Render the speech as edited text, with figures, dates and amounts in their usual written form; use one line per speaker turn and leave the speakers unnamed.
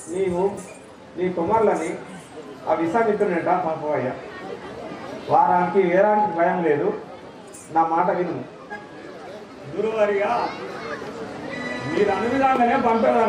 నీవు నీ కుమారులని ఆ విషామిత్రునేట పంపవయ్యా. వారానికి వేరానికి భయం లేదు. నా మాట విను.
గురువారిగా మీరు అన్ని విధాలుగానే పంపేదాన్ని.